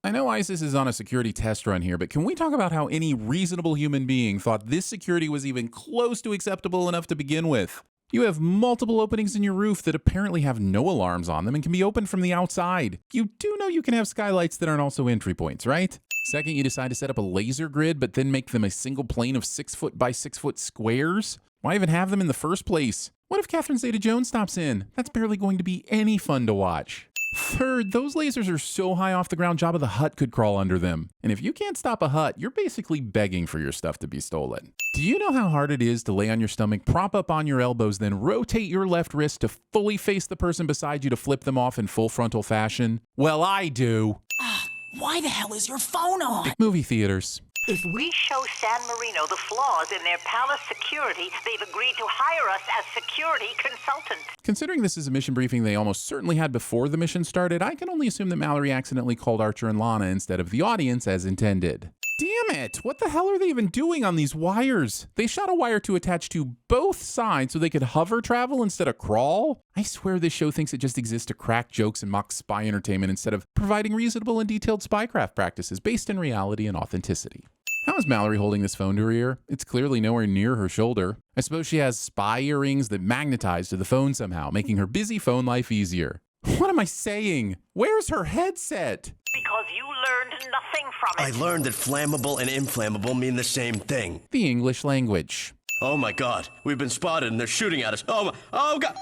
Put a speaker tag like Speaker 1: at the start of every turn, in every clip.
Speaker 1: I know ISIS is on a security test run here, but can we talk about how any reasonable human being thought this security was even close to acceptable enough to begin with? You have multiple openings in your roof that apparently have no alarms on them and can be opened from the outside. You do know you can have skylights that aren't also entry points, right? Second, you decide to set up a laser grid, but then make them a single plane of 6 foot by 6 foot squares? Why even have them in the first place? What if Catherine Zeta-Jones stops in? That's barely going to be any fun to watch. Third, those lasers are so high off the ground, Jabba the Hutt could crawl under them. And if you can't stop a Hutt, you're basically begging for your stuff to be stolen. Do you know how hard it is to lay on your stomach, prop up on your elbows, then rotate your left wrist to fully face the person beside you to flip them off in full frontal fashion? Well, I do.
Speaker 2: Why the hell is your phone on?
Speaker 1: Movie theaters.
Speaker 3: If we show San Marino the flaws in their palace security, they've agreed to hire us as security consultants.
Speaker 1: Considering this is a mission briefing they almost certainly had before the mission started, I can only assume that Mallory accidentally called Archer and Lana instead of the audience as intended. Damn it! What the hell are they even doing on these wires? They shot a wire to attach to both sides so they could hover travel instead of crawl? I swear this show thinks it just exists to crack jokes and mock spy entertainment instead of providing reasonable and detailed spycraft practices based in reality and authenticity. How is Mallory holding this phone to her ear? It's clearly nowhere near her shoulder. I suppose she has spy earrings that magnetize to the phone somehow, making her busy phone life easier. What am I saying? Where's her headset?
Speaker 3: Because you learned nothing from it.
Speaker 4: I learned that flammable and inflammable mean the same thing.
Speaker 1: The English language.
Speaker 4: Oh my god, we've been spotted and they're shooting at us. Oh god.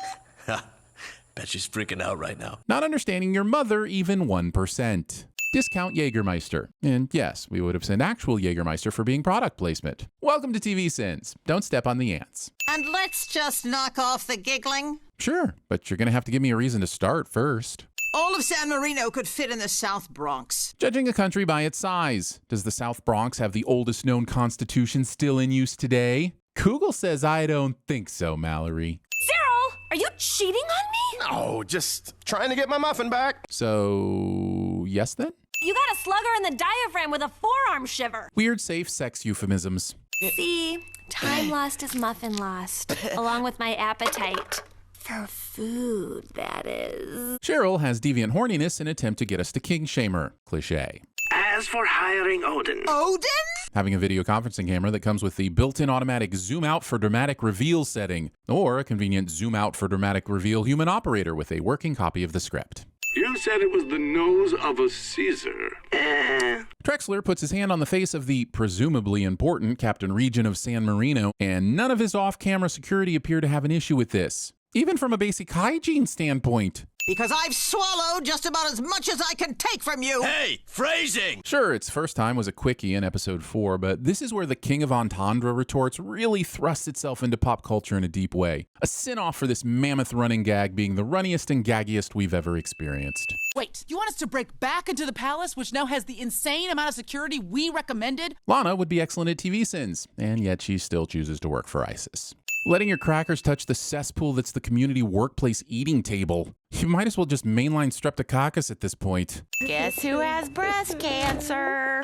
Speaker 4: Bet she's freaking out right now.
Speaker 1: Not understanding your mother even 1%. Discount Jägermeister. And yes, we would have sent actual Jägermeister for being product placement. Welcome to TVSins. Don't step on the ants.
Speaker 2: And let's just knock off the giggling.
Speaker 1: Sure, but you're going to have to give me a reason to start first.
Speaker 2: All of San Marino could fit in the South Bronx.
Speaker 1: Judging a country by its size, does the South Bronx have the oldest known constitution still in use today? Kugel says I don't think so, Mallory.
Speaker 5: Cyril, are you cheating on me?
Speaker 6: No, just trying to get my muffin back.
Speaker 1: So, yes then?
Speaker 5: You got a slugger in the diaphragm with a forearm shiver.
Speaker 1: Weird safe sex euphemisms.
Speaker 5: See, time lost is muffin lost, along with my appetite. For food, that is.
Speaker 1: Cheryl has deviant horniness in an attempt to get us to king shamer. Cliché.
Speaker 7: As for hiring Odin.
Speaker 2: Odin?
Speaker 1: Having a video conferencing camera that comes with the built-in automatic zoom out for dramatic reveal setting, or a convenient zoom out for dramatic reveal human operator with a working copy of the script.
Speaker 7: You said it was the nose of a Caesar.
Speaker 1: Trexler puts his hand on the face of the presumably important Captain Region of San Marino, and none of his off-camera security appear to have an issue with this, even from a basic hygiene standpoint.
Speaker 2: Because I've swallowed just about as much as I can take from you.
Speaker 4: Hey, phrasing!
Speaker 1: Sure, its first time was a quickie in episode 4, but this is where the King of Entendre retorts really thrusts itself into pop culture in a deep way. A sin-off for this mammoth running gag being the runniest and gaggiest we've ever experienced.
Speaker 8: Wait, you want us to break back into the palace, which now has the insane amount of security we recommended?
Speaker 1: Lana would be excellent at TVSins, and yet she still chooses to work for ISIS. Letting your crackers touch the cesspool that's the community workplace eating table. You might as well just mainline streptococcus at this point.
Speaker 9: Guess who has breast cancer?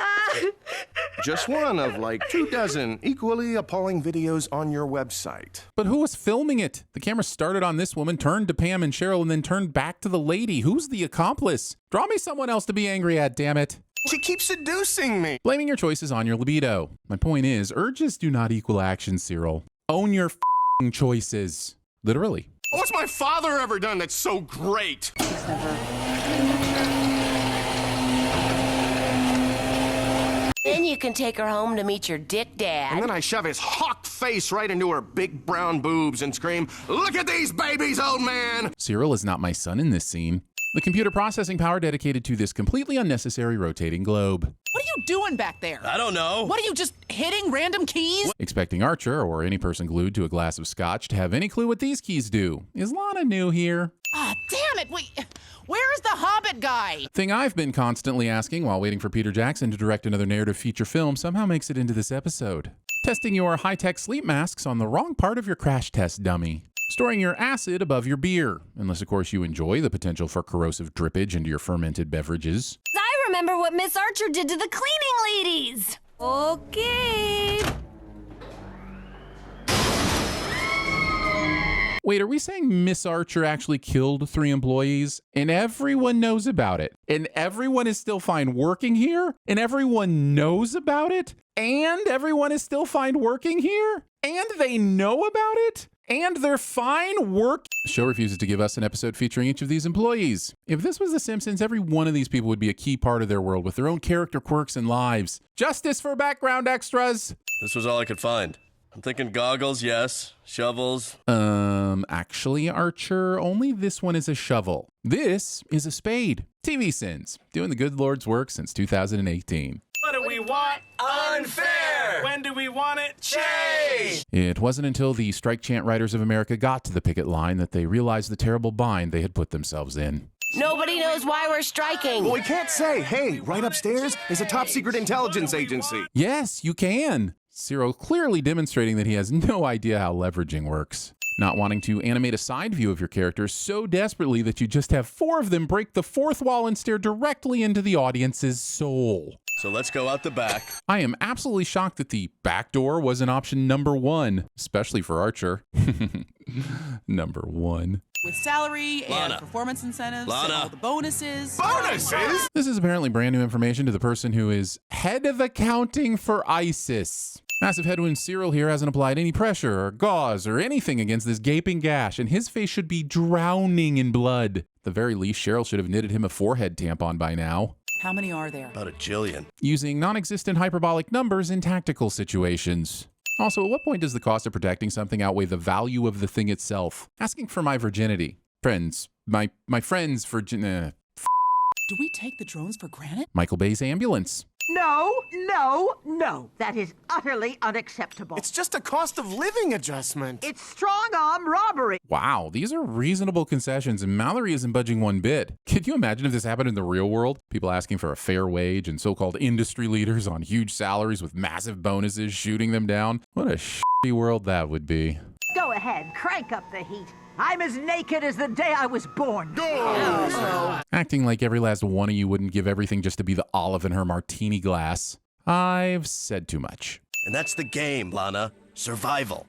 Speaker 6: Just one of like 24 equally appalling videos on your website.
Speaker 1: But who was filming it? The camera started on this woman, turned to Pam and Cheryl, and then turned back to the lady. Who's the accomplice? Draw me someone else to be angry at, damn it.
Speaker 6: She keeps seducing me.
Speaker 1: Blaming your choices on your libido. My point is, urges do not equal action, Cyril. Own your choices. Literally.
Speaker 6: What's my father ever done that's so great?
Speaker 9: Then you can take her home to meet your dick
Speaker 6: And
Speaker 9: dad.
Speaker 6: then I shove his hawk face right into her big brown boobs and scream, "Look at these babies, old man!"
Speaker 1: Cyril is not my son in this scene. The computer processing power dedicated to this completely unnecessary rotating globe.
Speaker 8: What are you doing back there?
Speaker 4: I don't know.
Speaker 8: What are you, just hitting random keys?
Speaker 1: Expecting Archer, or any person glued to a glass of scotch, to have any clue what these keys do. Is Lana new here?
Speaker 8: Ah, damn it! Wait, where's the Hobbit guy?
Speaker 1: Thing I've been constantly asking while waiting for Peter Jackson to direct another narrative feature film somehow makes it into this episode. Testing your high-tech sleep masks on the wrong part of your crash test dummy. Storing your acid above your beer, unless of course you enjoy the potential for corrosive drippage into your fermented beverages.
Speaker 5: I remember what Miss Archer did to the cleaning ladies. Okay.
Speaker 1: Wait, are we saying Miss Archer actually killed 3 employees? And everyone knows about it? And everyone is still fine working here? And everyone knows about it? And everyone is still fine working here? And they know about it? And they're fine work. The show refuses to give us an episode featuring each of these employees. If this was The Simpsons, every one of these people would be a key part of their world with their own character quirks and lives. Justice for background extras.
Speaker 4: This was all I could find. I'm thinking goggles, yes. Shovels.
Speaker 1: Actually, Archer, only this one is a shovel. This is a spade. TVSins, doing the good Lord's work since 2018.
Speaker 10: What do we want? Unfair! When do we want it? Change!
Speaker 1: It wasn't until the strike chant writers of America got to the picket line that they realized the terrible bind they had put themselves in.
Speaker 9: Nobody knows why we're striking.
Speaker 6: Well, we can't say, hey, right upstairs is a top-secret intelligence agency.
Speaker 1: Yes, you can. Cyril clearly demonstrating that he has no idea how leveraging works. Not wanting to animate a side view of your characters so desperately that you just have 4 of them break the 4th wall and stare directly into the audience's soul.
Speaker 4: So let's go out the back.
Speaker 1: I am absolutely shocked that the back door wasn't option number 1, especially for Archer. Number 1.
Speaker 8: With salary
Speaker 4: Lana.
Speaker 8: and performance incentives
Speaker 4: Lana.
Speaker 8: and all the bonuses.
Speaker 6: Bonuses?
Speaker 1: This is apparently brand new information to the person who is head of accounting for ISIS. Massive headwind Cyril here hasn't applied any pressure or gauze or anything against this gaping gash, and his face should be drowning in blood. At the very least, Cheryl should have knitted him a forehead tampon by now.
Speaker 8: How many are there?
Speaker 4: About a jillion.
Speaker 1: Using non-existent hyperbolic numbers in tactical situations. Also, at what point does the cost of protecting something outweigh the value of the thing itself? Asking for my virginity. Friends. My friend's virginity.
Speaker 8: Do we take the drones for granted?
Speaker 1: Michael Bay's ambulance.
Speaker 2: No, no, no. That is utterly unacceptable.
Speaker 6: It's just a cost of living adjustment.
Speaker 2: It's strong-arm robbery.
Speaker 1: Wow, these are reasonable concessions, and Mallory isn't budging one bit. Could you imagine if this happened in the real world? People asking for a fair wage and so-called industry leaders on huge salaries with massive bonuses shooting them down? What a shitty world that would be.
Speaker 2: Go ahead, crank up the heat. I'm as naked as the day I was born.
Speaker 1: Acting like every last one of you wouldn't give everything just to be the olive in her martini glass. I've said too much.
Speaker 4: And that's the game, Lana. Survival.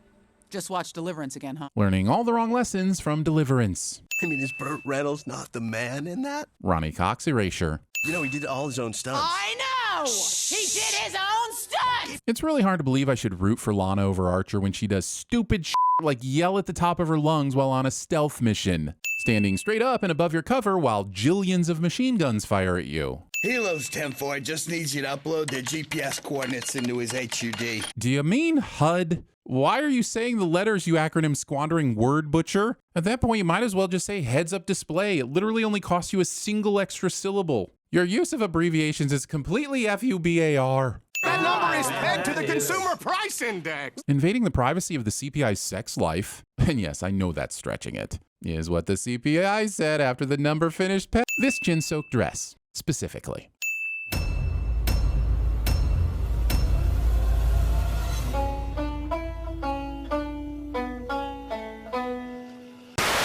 Speaker 8: Just watch Deliverance again, huh?
Speaker 1: Learning all the wrong lessons from Deliverance.
Speaker 4: I mean, is Burt Reynolds not the man in that?
Speaker 1: Ronnie Cox erasure.
Speaker 4: You know, he did all his own stunts.
Speaker 8: I know! He did his own stunt!
Speaker 1: It's really hard to believe I should root for Lana over Archer when she does stupid shit like yell at the top of her lungs while on a stealth mission. Standing straight up and above your cover while jillions of machine guns fire at you.
Speaker 10: Helo's 10-4 just needs you to upload their GPS coordinates into his HUD.
Speaker 1: Do you mean HUD? Why are you saying the letters, you acronym squandering word butcher? At that point, you might as well just say heads up display. It literally only costs you a single extra syllable. Your use of abbreviations is completely FUBAR.
Speaker 6: That number is pegged to the Consumer Price Index.
Speaker 1: Invading the privacy of the CPI's sex life, and yes, I know that's stretching it, is what the CPI said after the number finished this gin-soaked dress, specifically.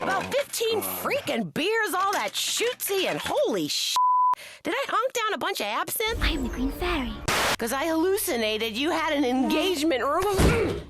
Speaker 9: About 15 freaking beers, all that shootsy, and holy sh**. Did I honk down a bunch of absinthe?
Speaker 5: I am the Green Fairy.
Speaker 9: Because I hallucinated you had an engagement room.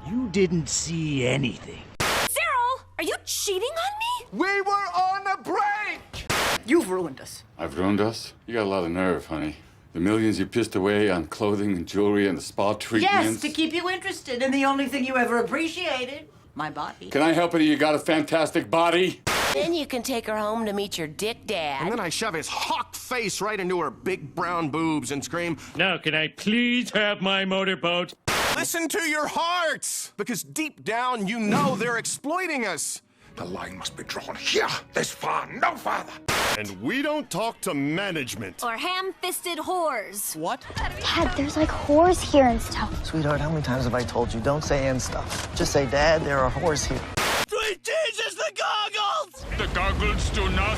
Speaker 10: You didn't see anything.
Speaker 5: Cyril, are you cheating on me?
Speaker 6: We were on a break.
Speaker 2: You've ruined us.
Speaker 11: I've ruined us? You got a lot of nerve, honey. The millions you pissed away on clothing and jewelry and the spa treatments.
Speaker 2: Yes, to keep you interested in the only thing you ever appreciated, my body.
Speaker 11: Can I help it? You got a fantastic body.
Speaker 9: Then you can take her home to meet your dick dad.
Speaker 6: And then I shove his hawk face right into her big brown boobs and scream,
Speaker 10: Now, can I please have my motorboat?
Speaker 6: listen to your hearts! Because deep down, you know they're exploiting us.
Speaker 12: The line must be drawn here, this far, no farther.
Speaker 6: And we don't talk to management.
Speaker 5: Or ham-fisted whores.
Speaker 8: What?
Speaker 13: Dad, there's like whores here and stuff.
Speaker 14: Sweetheart, how many times have I told you, don't say and stuff. Just say, Dad, there are whores here.
Speaker 10: Sweet Jesus, the goggles!
Speaker 12: The goggles do not